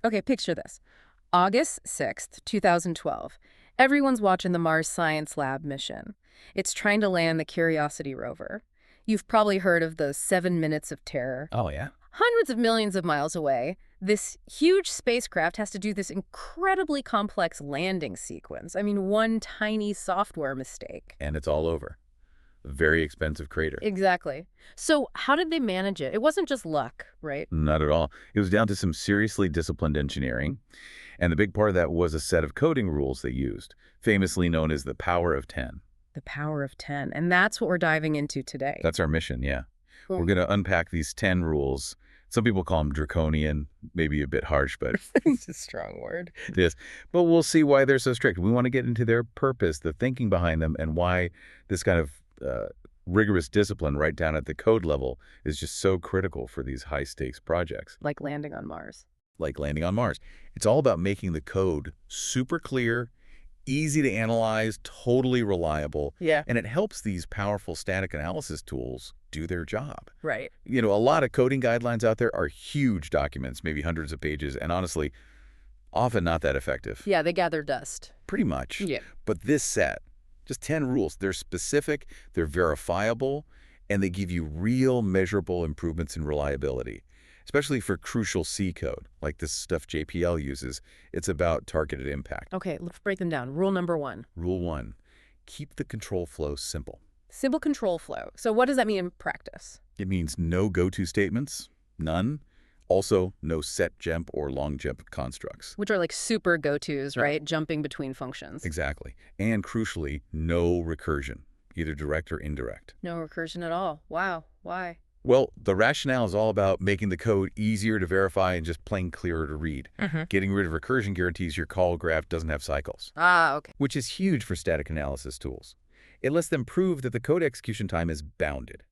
Okay, picture this. August 6th, 2012. Everyone's watching the Mars Science Lab mission. It's trying to land the Curiosity rover. You've probably heard of the 7 minutes of terror. Oh, yeah? Hundreds of millions of miles away, this huge spacecraft has to do this incredibly complex landing sequence. I mean, one tiny software mistake. And it's all over. A very expensive crater. Exactly. So how did they manage it? It wasn't just luck, right? Not at all. It was down to some seriously disciplined engineering. And the big part of that was a set of coding rules they used, famously known as the power of 10. The power of 10. And that's what we're diving into today. That's our mission, yeah. Well, We're going to unpack these 10 rules. Some people call them draconian, maybe a bit harsh, but it's a strong word. it is. But we'll see why they're so strict. We want to get into their purpose, the thinking behind them, and why this kind of rigorous discipline right down at the code level is just so critical for these high-stakes projects. Like landing on Mars. Like landing on Mars. It's all about making the code super clear, easy to analyze, totally reliable. Yeah. And it helps these powerful static analysis tools do their job. Right. You know, a lot of coding guidelines out there are huge documents, maybe hundreds of pages, and honestly, often not that effective. Yeah, they gather dust. Pretty much. Yeah. But this set, just 10 rules. They're specific, they're verifiable, and they give you real measurable improvements in reliability. Especially for crucial C code, like this stuff JPL uses. It's about targeted impact. Okay, let's break them down. Rule number 1. Rule 1, keep the control flow simple. Simple control flow. So what does that mean in practice? It means no go-to statements, none. Also, no set jump or long jump constructs. Which are like super go-tos, right? Jumping between functions. Exactly. And crucially, no recursion, either direct or indirect. No recursion at all. Wow. Why? Well, the rationale is all about making the code easier to verify and just plain clearer to read. Getting rid of recursion guarantees your call graph doesn't have cycles. Ah, okay. Which is huge for static analysis tools. It lets them prove that the code execution time is bounded.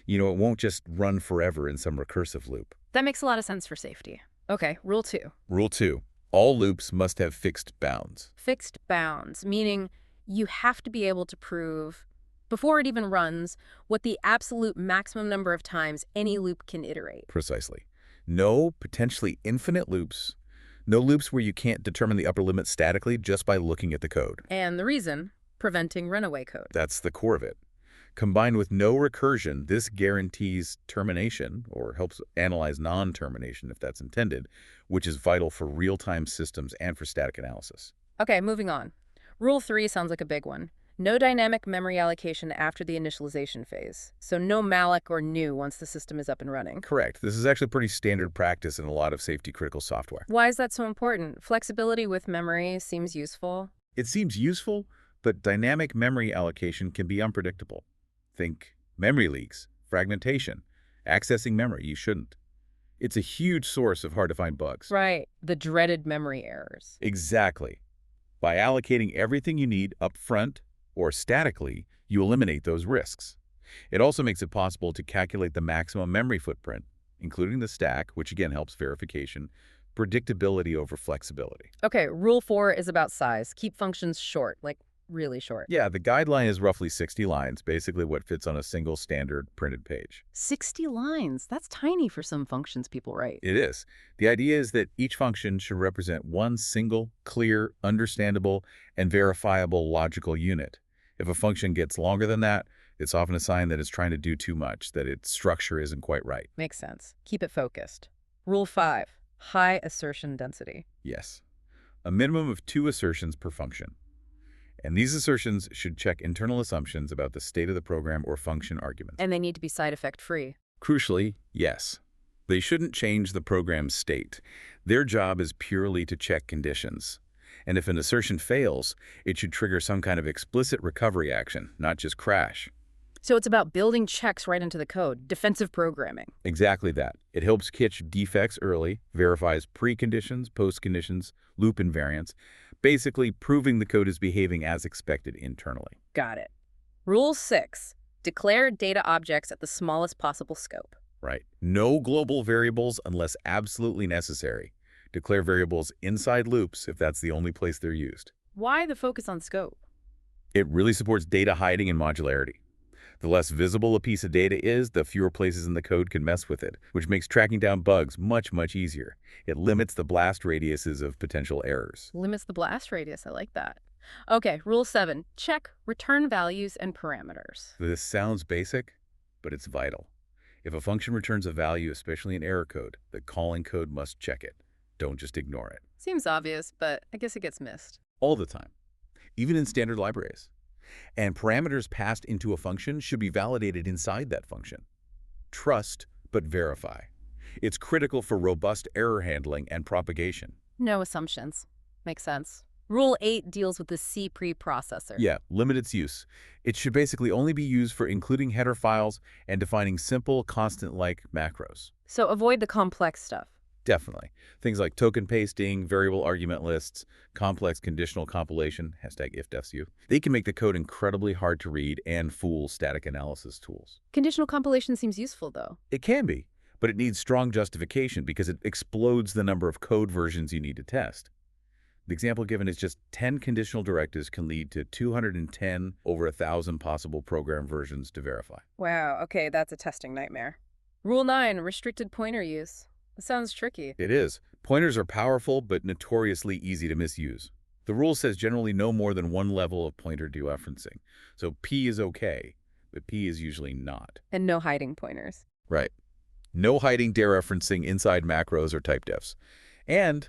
You know, it won't just run forever in some recursive loop. That makes a lot of sense for safety. Okay, rule 2. Rule 2, all loops must have fixed bounds. Fixed bounds, meaning you have to be able to prove, before it even runs, what the absolute maximum number of times any loop can iterate. Precisely. No potentially infinite loops. No loops where you can't determine the upper limit statically just by looking at the code. And the reason? Preventing runaway code. That's the core of it. Combined with no recursion, this guarantees termination, or helps analyze non-termination if that's intended, which is vital for real-time systems and for static analysis. Okay, moving on. Rule 3 sounds like a big one. No dynamic memory allocation after the initialization phase. So no malloc or new once the system is up and running. Correct. This is actually pretty standard practice in a lot of safety-critical software. Why is that so important? Flexibility with memory seems useful. It seems useful, but dynamic memory allocation can be unpredictable. Think memory leaks, fragmentation, accessing memory you shouldn't. It's a huge source of hard-to-find bugs. Right, the dreaded memory errors. Exactly. By allocating everything you need up front or statically, you eliminate those risks. It also makes it possible to calculate the maximum memory footprint, including the stack, which again helps verification, predictability over flexibility. Okay, rule 4 is about size. Keep functions short, like really short. Yeah, the guideline is roughly 60 lines, basically what fits on a single standard printed page. 60 lines. That's tiny for some functions people write. It is. The idea is that each function should represent one single, clear, understandable, and verifiable logical unit. If a function gets longer than that, it's often a sign that it's trying to do too much, that its structure isn't quite right. Makes sense. Keep it focused. Rule 5, high assertion density. Yes. A minimum of 2 assertions per function. And these assertions should check internal assumptions about the state of the program or function arguments. And they need to be side effect free. Crucially, yes. They shouldn't change the program's state. Their job is purely to check conditions. And if an assertion fails, it should trigger some kind of explicit recovery action, not just crash. So it's about building checks right into the code, defensive programming. Exactly that. It helps catch defects early, verifies preconditions, postconditions, loop invariants, basically proving the code is behaving as expected internally. Got it. Rule 6, declare data objects at the smallest possible scope. Right. No global variables unless absolutely necessary. Declare variables inside loops if that's the only place they're used. Why the focus on scope? It really supports data hiding and modularity. The less visible a piece of data is, the fewer places in the code can mess with it, which makes tracking down bugs much, much easier. It limits the blast radiuses of potential errors. Limits the blast radius. I like that. Okay, rule 7. Check return values and parameters. This sounds basic, but it's vital. If a function returns a value, especially in error code, the calling code must check it. Don't just ignore it. Seems obvious, but I guess it gets missed. All the time, even in standard libraries. And parameters passed into a function should be validated inside that function. Trust, but verify. It's critical for robust error handling and propagation. No assumptions. Makes sense. Rule 8 deals with the C preprocessor. Yeah, limit its use. It should basically only be used for including header files and defining simple, constant-like macros. So avoid the complex stuff. Definitely. Things like token pasting, variable argument lists, complex conditional compilation, #ifdefsu. They can make the code incredibly hard to read and fool static analysis tools. Conditional compilation seems useful, though. It can be, but it needs strong justification because it explodes the number of code versions you need to test. The example given is just 10 conditional directives can lead to 210 over 1,000 possible program versions to verify. Wow, okay, that's a testing nightmare. Rule 9, restricted pointer use. It sounds tricky. It is. Pointers are powerful but notoriously easy to misuse. The rule says generally no more than one level of pointer dereferencing. So P is okay, but P is usually not. And no hiding pointers. Right. No hiding dereferencing inside macros or typedefs. And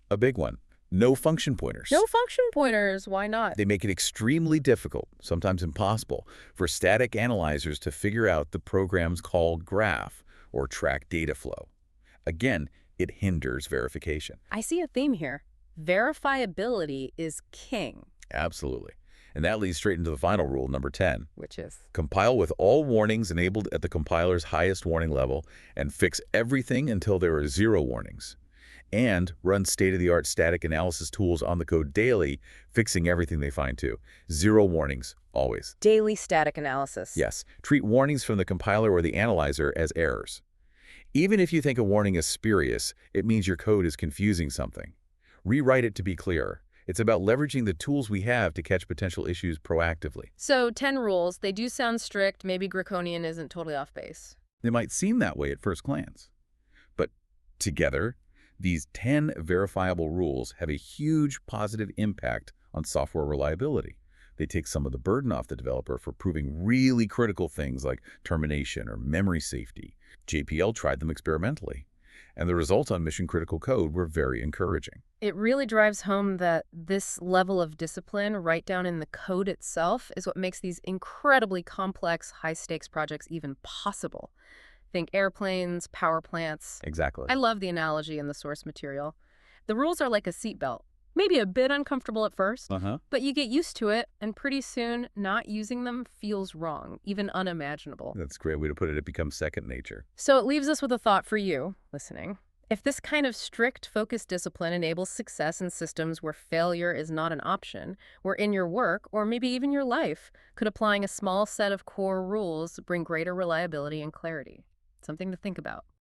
a big one, no function pointers. No function pointers, why not? They make it extremely difficult, sometimes impossible, for static analyzers to figure out the program's called graph or track data flow. Again, it hinders verification. I see a theme here. Verifiability is king. Absolutely. And that leads straight into the final rule, number 10. Which is? Compile with all warnings enabled at the compiler's highest warning level and fix everything until there are 0 warnings. And run state-of-the-art static analysis tools on the code daily, fixing everything they find too. 0 warnings, always. Daily static analysis. Yes. Treat warnings from the compiler or the analyzer as errors. Even if you think a warning is spurious, it means your code is confusing something. Rewrite it to be clearer. It's about leveraging the tools we have to catch potential issues proactively. So 10 rules, they do sound strict, maybe draconian isn't totally off base. They might seem that way at first glance. But together, these 10 verifiable rules have a huge positive impact on software reliability. They take some of the burden off the developer for proving really critical things like termination or memory safety. JPL tried them experimentally, and the results on mission-critical code were very encouraging. It really drives home that this level of discipline right down in the code itself is what makes these incredibly complex, high-stakes projects even possible. Think airplanes, power plants. Exactly. I love the analogy in the source material. The rules are like a seatbelt. Maybe a bit uncomfortable at first, but you get used to it, and pretty soon, not using them feels wrong, even unimaginable. That's a great way to put it. It becomes second nature. So it leaves us with a thought for you, listening. If this kind of strict, focused discipline enables success in systems where failure is not an option, where in your work, or maybe even your life, could applying a small set of core rules bring greater reliability and clarity? Something to think about.